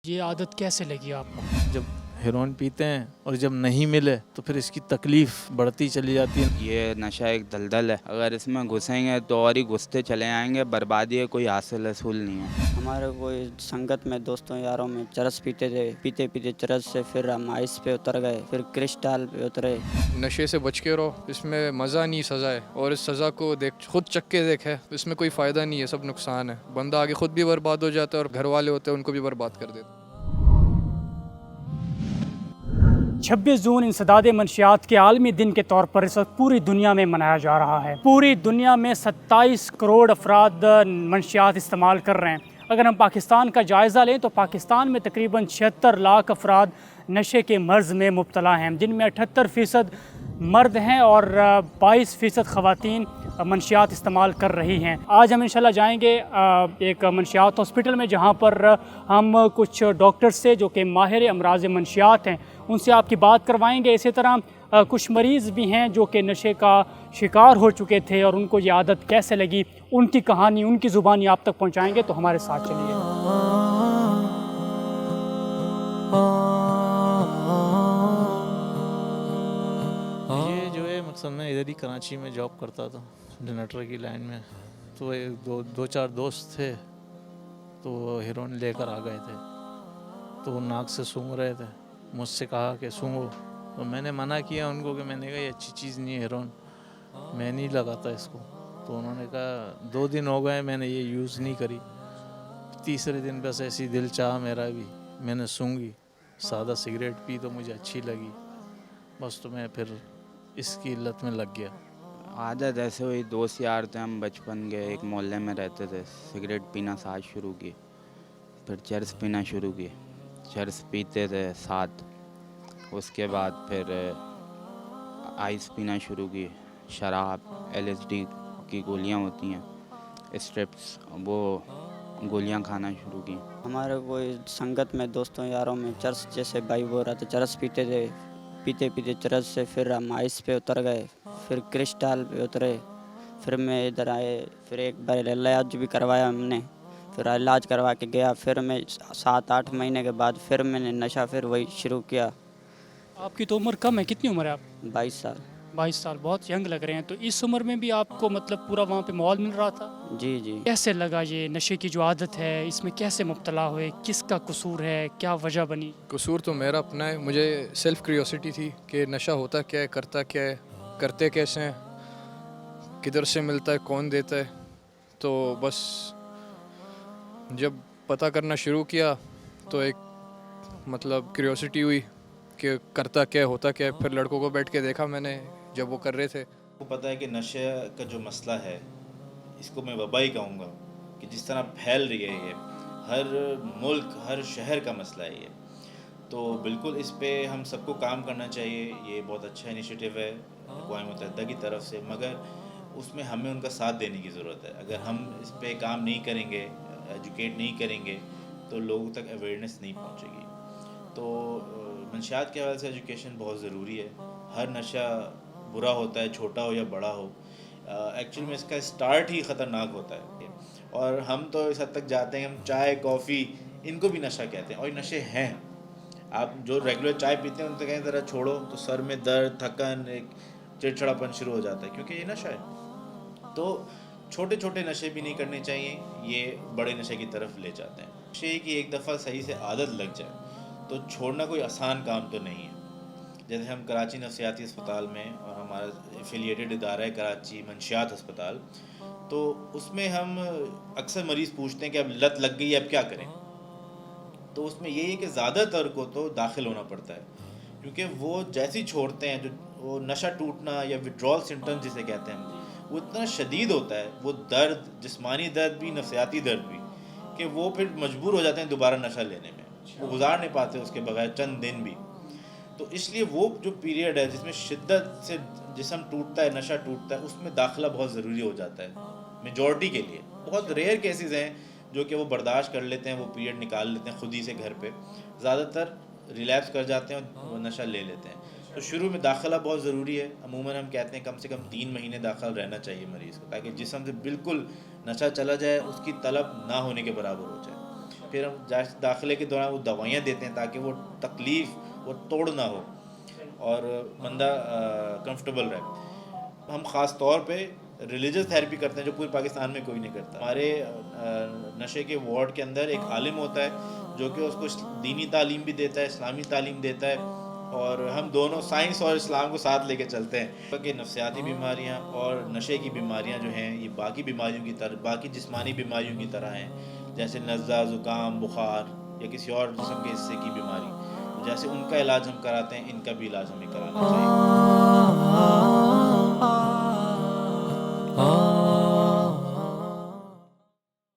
یہ عادت کیسے لگی آپ کو؟ جب ہیروئن پیتے ہیں اور جب نہیں ملے تو پھر اس کی تکلیف بڑھتی چلی جاتی ہے. یہ نشہ ایک دلدل ہے، اگر اس میں گھسیں گے تو اور ہی گھستے چلے آئیں گے، بربادی ہے، کوئی حاصل حصول نہیں ہے. ہمارے کوئی سنگت میں دوستوں یاروں میں چرس پیتے تھے، پیتے پیتے چرس سے پھر ہم آئس پہ اتر گئے، پھر کرسٹل پہ اترے. نشے سے بچ کے رہو، اس میں مزہ نہیں سزا ہے، اور اس سزا کو خود چک کے دیکھے، اس میں کوئی فائدہ نہیں ہے، سب نقصان ہے. بندہ آگے خود بھی برباد ہو جاتا ہے اور گھر والے ہوتے ہیں ان کو بھی برباد کر دیتا. 26 جون انسداد منشیات کے عالمی دن کے طور پر اس وقت پوری دنیا میں منایا جا رہا ہے. پوری دنیا میں 27 کروڑ افراد منشیات استعمال کر رہے ہیں. اگر ہم پاکستان کا جائزہ لیں تو پاکستان میں تقریباً 76 لاکھ افراد نشے کے مرض میں مبتلا ہیں، جن میں 78% مرد ہیں اور 22% خواتین منشیات استعمال کر رہی ہیں. آج ہم انشاءاللہ جائیں گے ایک منشیات ہاسپٹل میں، جہاں پر ہم کچھ ڈاکٹر سے جو کہ ماہر امراض منشیات ہیں ان سے آپ کی بات کروائیں گے. اسی طرح کچھ مریض بھی ہیں جو کہ نشے کا شکار ہو چکے تھے اور ان کو یہ عادت کیسے لگی، ان کی کہانی، ان کی زبانی آپ تک پہنچائیں گے، تو ہمارے ساتھ چلیے. یہ جو ہے مقصد میں ادھر ہی کراچی میں جاب کرتا تھا، جنریٹر کی لائن میں. تو دو چار دوست تھے تو وہ ہیروئن لے کر آ گئے تھے، تو وہ ناک سے سونگھ رہے تھے. مجھ سے کہا کہ سونگھو، تو میں نے منع کیا ان کو کہ میں نے کہا یہ اچھی چیز نہیں ہے ہیروئن، میں نہیں لگاتا اس کو. تو انہوں نے کہا 2 دن ہو گئے میں نے یہ یوز نہیں کری. تیسرے دن بس ایسی دل چاہ میرا بھی، میں نے سونگھی، سادہ سگریٹ پی تو مجھے اچھی لگی، بس تو میں پھر اس کی لت میں لگ گیا. عادت ایسے ہوئی، دوست یار تھے ہم بچپن کے، ایک محلے میں رہتے تھے. سگریٹ پینا ساتھ شروع کی، پھر چرس پینا شروع کی، چرس پیتے تھے ساتھ. اس کے بعد پھر آئس پینا شروع کی، شراب، LSD کی گولیاں ہوتی ہیں، اسٹرپس، وہ گولیاں کھانا شروع کی. ہمارے کوئی سنگت میں دوستوں یاروں میں چرس جیسے بھائی بول رہا تھا، چرس پیتے تھے، پیتے پیتے چرس سے پھر ہم آئس پہ اتر گئے، پھر کرسٹل پہ اترے. پھر میں ادھر آئے، پھر ایک بار علاج بھی کروایا ہم نے، پھر علاج کروا کے گیا. پھر میں 7-8 مہینے کے بعد پھر میں نے نشہ پھر وہی شروع کیا. آپ کی تو عمر کم ہے، کتنی عمر ہے آپ؟ 22 سال. 22 سال، بہت ینگ لگ رہے ہیں. تو اس عمر میں بھی آپ کو مطلب پورا وہاں پہ ماحول مل رہا تھا؟ جی جی. کیسے لگا یہ نشے کی جو عادت ہے، اس میں کیسے مبتلا ہوئے، کس کا قصور ہے، کیا وجہ بنی؟ قصور تو میرا اپنا ہے. مجھے سیلف کریوسٹی تھی کہ نشہ ہوتا کیا ہے، کرتا کیا ہے، کرتے کیسے ہیں، کدھر سے ملتا ہے، کون دیتا ہے. تو بس جب پتہ کرنا شروع کیا تو ایک مطلب کریوسٹی ہوئی کہ کرتا کیا ہے، ہوتا کیا ہے. پھر لڑکوں کو بیٹھ کے دیکھا میں نے جب وہ کر رہے تھے. کو پتہ ہے کہ نشے کا جو مسئلہ ہے، اس کو میں وبا ہی کہوں گا، کہ جس طرح پھیل رہی ہے یہ ہر ملک، ہر شہر کا مسئلہ ہے یہ. تو بالکل اس پہ ہم سب کو کام کرنا چاہیے. یہ بہت اچھا انیشیٹو ہے اقوام متحدہ کی طرف سے، مگر اس میں ہمیں ان کا ساتھ دینے کی ضرورت ہے. اگر ہم اس پہ کام نہیں کریں گے، ایجوکیٹ نہیں کریں گے، تو لوگوں تک اویئرنیس نہیں پہنچے گی. تو منشیات کے حوالے سے ایجوکیشن بہت ضروری ہے. ہر نشہ برا ہوتا ہے، چھوٹا ہو یا بڑا ہو. ایکچولی میں اس کا سٹارٹ ہی خطرناک ہوتا ہے، اور ہم تو اس حد تک جاتے ہیں، ہم چائے، کافی، ان کو بھی نشہ کہتے ہیں، اور یہ نشے ہیں. آپ جو ریگولر چائے پیتے ہیں ان سے کہیں ذرا چھوڑو تو سر میں درد، تھکن، ایک چڑچڑاپن شروع ہو جاتا ہے، کیونکہ یہ نشہ ہے. تو چھوٹے چھوٹے نشے بھی نہیں کرنے چاہیے، یہ بڑے نشے کی طرف لے جاتے ہیں. نشے کی ایک دفعہ صحیح سے عادت لگ جائے تو چھوڑنا کوئی آسان کام تو نہیں ہے. جیسے ہم کراچی نفسیاتی اسپتال میں، اور ہمارا ایفیلیٹڈ ادارہ ہے کراچی منشیات ہسپتال، تو اس میں ہم اکثر مریض پوچھتے ہیں کہ اب لت لگ گئی، اب کیا کریں. تو اس میں یہی ہے کہ زیادہ تر کو تو داخل ہونا پڑتا ہے، کیونکہ وہ جیسی چھوڑتے ہیں، جو وہ نشہ ٹوٹنا یا وڈرال سمٹم جسے کہتے ہیں، وہ اتنا شدید ہوتا ہے، وہ درد، جسمانی درد بھی، نفسیاتی درد بھی، کہ وہ پھر مجبور ہو جاتے ہیں دوبارہ نشہ لینے میں. وہ گزار نہیں پاتے اس کے بغیر چند دن بھی. تو اس لیے وہ جو پیریڈ ہے جس میں شدت سے جسم ٹوٹتا ہے، نشہ ٹوٹتا ہے، اس میں داخلہ بہت ضروری ہو جاتا ہے میجورٹی کے لیے. بہت ریئر کیسز ہیں جو کہ وہ برداشت کر لیتے ہیں، وہ پیریڈ نکال لیتے ہیں خود ہی سے گھر پہ. زیادہ تر ریلیپس کر جاتے ہیں اور وہ نشہ لے لیتے ہیں. تو شروع میں داخلہ بہت ضروری ہے. عموماً ہم کہتے ہیں کم سے کم 3 مہینے داخل رہنا چاہیے مریض کو، تاکہ جسم سے بالکل نشہ چلا جائے، اس کی طلب نہ ہونے کے برابر ہو جائے. پھر ہم داخلے کے دوران وہ دوائیاں دیتے ہیں تاکہ وہ تکلیف وہ توڑ نہ ہو اور بندہ کمفرٹیبل رہے. ہم خاص طور پہ ریلیجس تھیراپی کرتے ہیں جو پورے پاکستان میں کوئی نہیں کرتا. ہمارے نشے کے وارڈ کے اندر ایک عالم ہوتا ہے جو کہ اس کو دینی تعلیم بھی دیتا ہے, اسلامی تعلیم دیتا ہے, اور ہم دونوں سائنس اور اسلام کو ساتھ لے کے چلتے ہیں کہ نفسیاتی بیماریاں اور نشے کی بیماریاں جو ہیں یہ باقی بیماریوں کی طرح, باقی جسمانی بیماریوں کی طرح ہیں, جیسے نزلہ, زکام, بخار یا کسی اور جسم کے حصے کی بیماری. جیسے ان کا علاج ہم کراتے ہیں ان کا بھی علاج ہمیں کرانا چاہیے.